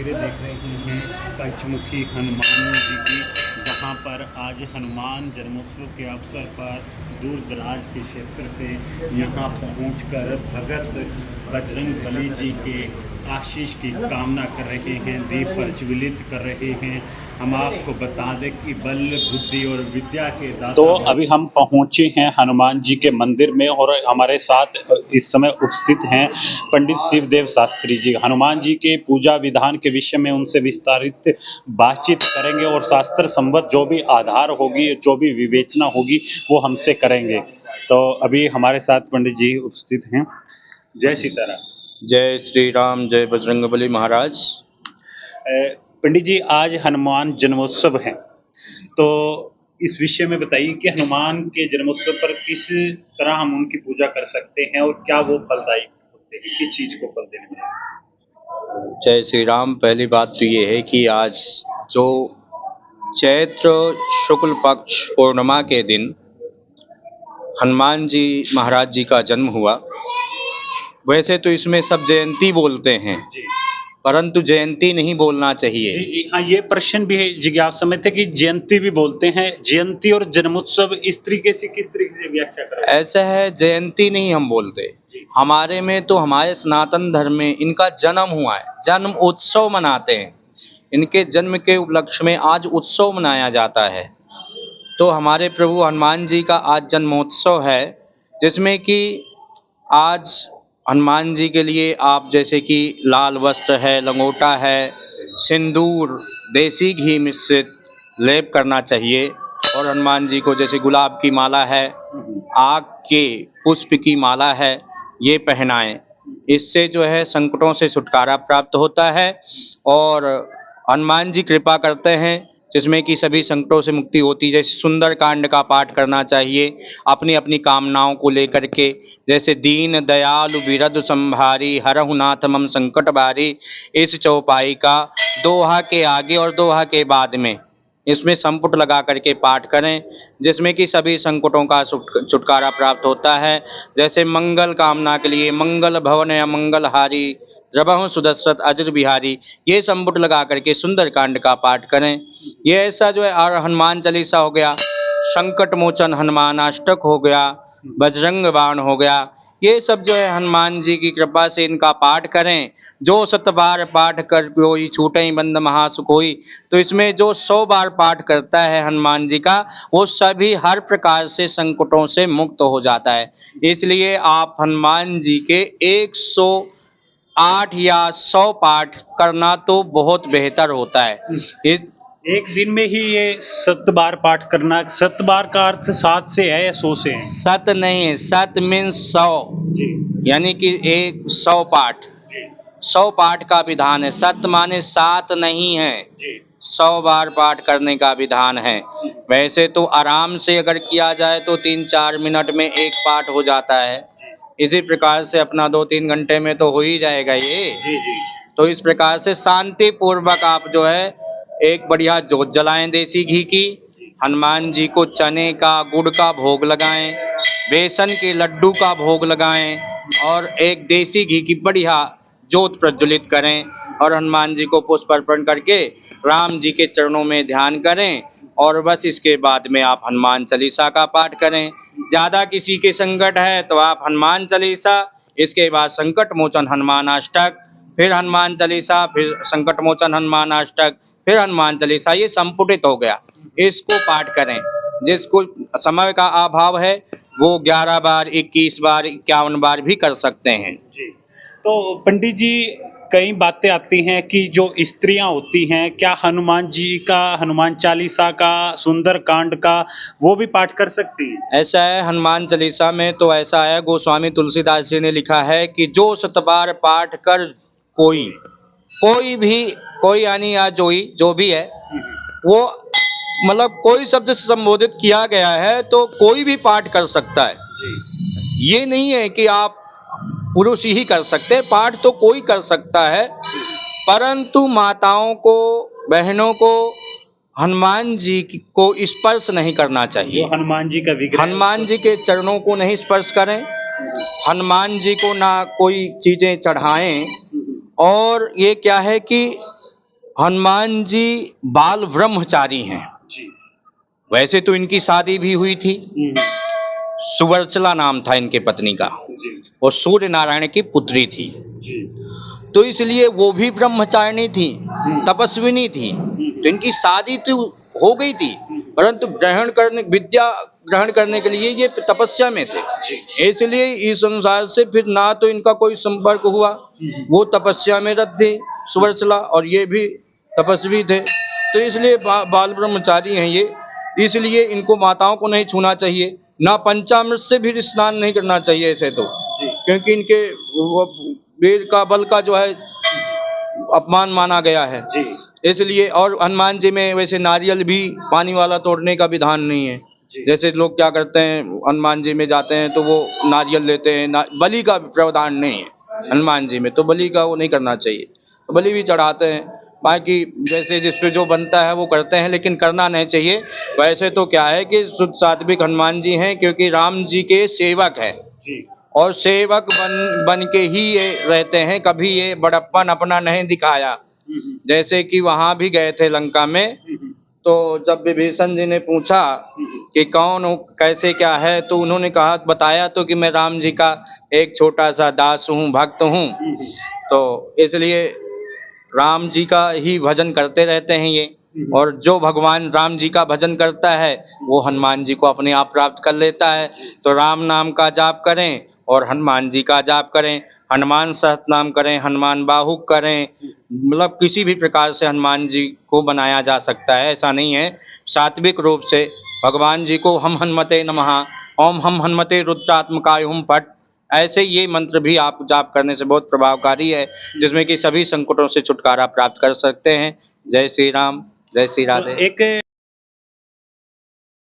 तस्वीरें देख रहे हैं पंचमुखी हनुमान जी की, जहां पर आज हनुमान जन्मोत्सव के अवसर पर दूर दराज के क्षेत्र से यहां पहुंचकर भगत बजरंगबली जी के आशीष की कामना कर रहे हैं, दीप प्रज्वलित कर रहे हैं। हम आपको बता दें कि बल बुद्धि और विद्या के दाता तो अभी हम पहुंचे हैं हनुमान जी के मंदिर में और हमारे साथ इस समय उपस्थित हैं पंडित शिवदेव शास्त्री जी। हनुमान जी के पूजा विधान के विषय में उनसे विस्तारित बातचीत करेंगे और शास्त्र संबद्ध जो भी आधार होगी, जो भी विवेचना होगी, वो हमसे करेंगे। तो अभी हमारे साथ पंडित जी उपस्थित हैं। जय सीताराम। जय श्री राम, जय बजरंगबली महाराज। पंडित जी, आज हनुमान जन्मोत्सव है, तो इस विषय में बताइए कि हनुमान के जन्मोत्सव पर किस तरह हम उनकी पूजा कर सकते हैं और क्या वो फलदायी होते हैं, किस चीज को फल देने वाले हैं? जय श्री राम। पहली बात तो ये है कि आज जो चैत्र शुक्ल पक्ष पूर्णिमा के दिन हनुमान जी महाराज जी का जन्म हुआ, वैसे तो इसमें सब जयंती बोलते हैं, परंतु जयंती नहीं बोलना चाहिए। जी जी हाँ, ये प्रश्न भी जिज्ञासा में थे कि जयंती भी बोलते हैं, जयंती और जन्मोत्सव इस तरीके से किस तरीके से व्याख्या करें? ऐसा है, जयंती नहीं हम बोलते। हमारे में तो हमारे सनातन धर्म में इनका जन्म हुआ है, जन्म उत्सव मनाते हैं। इनके जन्म के उपलक्ष्य में आज उत्सव मनाया जाता है। तो हमारे प्रभु हनुमान जी का आज जन्मोत्सव है, जिसमें कि आज हनुमान जी के लिए आप जैसे कि लाल वस्त्र है, लंगोटा है, सिंदूर, देसी घी मिश्रित लेप करना चाहिए। और हनुमान जी को जैसे गुलाब की माला है, आग के पुष्प की माला है, ये पहनाएं। इससे जो है संकटों से छुटकारा प्राप्त होता है और हनुमान जी कृपा करते हैं, जिसमें कि सभी संकटों से मुक्ति होती है। जैसे सुंदर कांड का पाठ करना चाहिए अपनी अपनी कामनाओं को लेकर के, जैसे दीन दयालु बिरधु संभारी हरहु नाथ मम संकट बारी। इस चौपाई का दोहा के आगे और दोहा के बाद में इसमें संपुट लगा करके पाठ करें, जिसमें कि सभी संकटों का छुटकारा प्राप्त होता है। जैसे मंगल कामना के लिए मंगल भवन या मंगल हारी द्रवहु सुदशरथ अजर बिहारी, ये संपुट लगा करके सुंदर कांड का पाठ करें। ये ऐसा जो है, और हनुमान चालीसा हो गया, संकट मोचन हनुमान अष्टक हो गया, बजरंग बाण हो गया, ये सब जो है हनुमान जी की कृपा से इनका पाठ करें। जो 100 बार पाठ कर कोई छूटे बंद महासुख होई। तो इसमें जो 100 बार पाठ करता है हनुमान जी का, वो सभी हर प्रकार से संकटों से मुक्त हो जाता है। इसलिए आप हनुमान जी के 108 या 100 पाठ करना तो बहुत बेहतर होता है। एक दिन में ही ये 7 बार पाठ करना, 7 बार का अर्थ 7 से है या 100 से है? 7 नहीं है, 7 मीन्स 100, यानी कि 100 पाठ, 100 पाठ का विधान है। 7 माने 7 नहीं है, 100 बार पाठ करने का विधान है। वैसे तो आराम से अगर किया जाए तो 3-4 मिनट में एक पाठ हो जाता है। इसी प्रकार से अपना 2-3 घंटे में तो हो ही जाएगा ये। तो इस प्रकार से शांति पूर्वक आप जो है एक बढ़िया जोत जलाएं देसी घी की, हनुमान जी को चने का गुड़ का भोग लगाएं, बेसन के लड्डू का भोग लगाएं और एक देसी घी की बढ़िया जोत प्रज्वलित करें और हनुमान जी को पुष्प अर्पण करके राम जी के चरणों में ध्यान करें। और बस इसके बाद में आप हनुमान चालीसा का पाठ करें। ज़्यादा किसी के संकट है तो आप हनुमान चालीसा, इसके बाद संकट मोचन हनुमान अष्टक, फिर हनुमान चालीसा, फिर संकट मोचन हनुमान अष्टक, फिर हनुमान चालीसा, ये संपुटित हो गया। इसको पाठ करें। जिसको समय का अभाव है वो 11 बार, 21 बार, 51 बार भी कर सकते हैं। जी। तो पंडित जी, कई बातें आती हैं कि जो स्त्रियां होती हैं, क्या हनुमान जी का, हनुमान चालीसा का, सुंदर कांड का वो भी पाठ कर सकती हैं? ऐसा है, हनुमान चालीसा में तो ऐसा है, गोस्वामी तुलसीदास जी ने लिखा है कि जो 7 बार पाठ कर कोई भी, कोई यानी या जो भी है, वो मतलब कोई शब्द से संबोधित किया गया है तो कोई भी पाठ कर सकता है। ये नहीं है कि आप पुरुष ही कर सकते हैं, पाठ तो कोई कर सकता है, परंतु माताओं को, बहनों को हनुमान जी को स्पर्श नहीं करना चाहिए। जो हनुमान जी का विग्रह, हनुमान जी के चरणों को नहीं स्पर्श करें, हनुमान जी को ना कोई चीजें चढ़ाएं। और ये क्या है कि हनुमान जी बाल ब्रह्मचारी हैं। जी। वैसे तो इनकी शादी भी हुई थी, सुवर्चला नाम था इनके पत्नी का, जी। और सूर्य नारायण की पुत्री थी। जी। तो इसलिए वो भी ब्रह्मचारिणी थी, तपस्विनी थी। तो इनकी शादी तो हो गई थी, परंतु विद्या ग्रहण करने के लिए ये तपस्या में थे। इसलिए इस संसार से फिर ना तो इनका कोई संपर्क हुआ, वो तपस्या में रत थे सुवर्चला, और ये भी तपस्वी थे। तो इसलिए बाल ब्रह्मचारी हैं ये। इसलिए इनको माताओं को नहीं छूना चाहिए, ना पंचामृत से भी स्नान नहीं करना चाहिए ऐसे तो, क्योंकि इनके वो वीर का बल का जो है अपमान माना गया है। जी। इसलिए, और हनुमान जी में वैसे नारियल भी पानी वाला तोड़ने का विधान नहीं है। जैसे लोग क्या करते हैं, हनुमान जी में जाते हैं तो वो नारियल लेते हैं, बलि का प्रावधान नहीं है हनुमान जी में, तो बलि का वो नहीं करना चाहिए। तो बलि भी चढ़ाते हैं, बाकी जैसे जिस पे जो बनता है वो करते हैं, लेकिन करना नहीं चाहिए। वैसे तो क्या है कि शुद्ध सात्विक हनुमान जी हैं, क्योंकि राम जी के सेवक हैं, और सेवक बन के ही ये रहते हैं, कभी ये बड़प्पन अपना नहीं दिखाया। जैसे कि वहां भी गए थे लंका में, तो जब विभीषण जी ने पूछा कि कौन हो, कैसे क्या है, तो उन्होंने कहा, बताया तो कि मैं राम जी का एक छोटा सा दास हूँ, भक्त हूँ। तो इसलिए राम जी का ही भजन करते रहते हैं ये, और जो भगवान राम जी का भजन करता है वो हनुमान जी को अपने आप प्राप्त कर लेता है। तो राम नाम का जाप करें और हनुमान जी का जाप करें, हनुमान सहस्त्रनाम करें, हनुमान बाहुक करें, मतलब किसी भी प्रकार से हनुमान जी को बनाया जा सकता है, ऐसा नहीं है। सात्विक रूप से भगवान जी को हम हनुमते नमः, ओम हम हनुमते रुद्रात्मकाय हुम फट, ऐसे ये मंत्र भी आप जाप करने से बहुत प्रभावकारी है, जिसमें कि सभी संकटों से छुटकारा प्राप्त कर सकते हैं। जय श्री राम, जय श्री राधे। एक